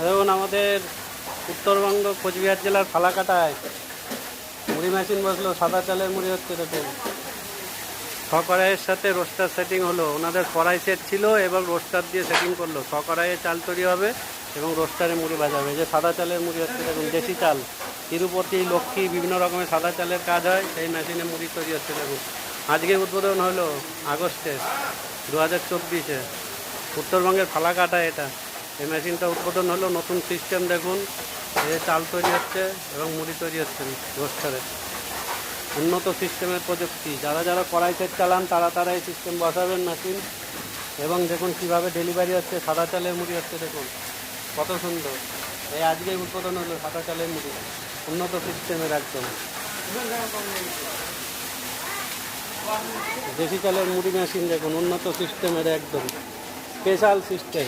দেখুন আমাদের উত্তরবঙ্গ কোচবিহার জেলার ফালাকাটায় মুড়ি মেশিন বসলো, সাদা চালের মুড়ি হচ্ছে। দেখুন কড়াইয়ের সাথে রোস্টার সেটিং হলো, ওনাদের কড়াই সেট ছিল এবং রোস্টার দিয়ে সেটিং করলো। কড়াইয়ে চাল তৈরি হবে এবং রোস্টারে মুড়ি ভাজা হবে। যে সাদা চালের মুড়ি হচ্ছে, দেখুন দেশি চাল, তিরুপতি, লক্ষ্মী, বিভিন্ন রকমের সাদা চালের কাজ হয়, সেই মেশিনে মুড়ি তৈরি হচ্ছে। দেখুন আজকে উদ্বোধন হলো আগস্টে 2024-এ উত্তরবঙ্গের ফালাকাটায় এটা এই মেশিনটা উদ্বোধন হলো। নতুন সিস্টেম দেখুন, এই চাল তৈরি হচ্ছে এবং মুড়ি তৈরি হচ্ছে রোস্টারে। উন্নত সিস্টেমের প্রযুক্তি, যারা যারা কড়াই সেট চালান তারা এই সিস্টেম বসাবেন মেশিন। এবং দেখুন কীভাবে ডেলিভারি হচ্ছে, সাদা চালের মুড়ি হচ্ছে। দেখুন কত সুন্দর, এই আজকে উদ্বোধন হলো সাদা চালের মুড়ি, উন্নত সিস্টেমের একদম। দেশি চালের মুড়ি মেশিন দেখুন, উন্নত সিস্টেমের একদম স্পেশাল সিস্টেম।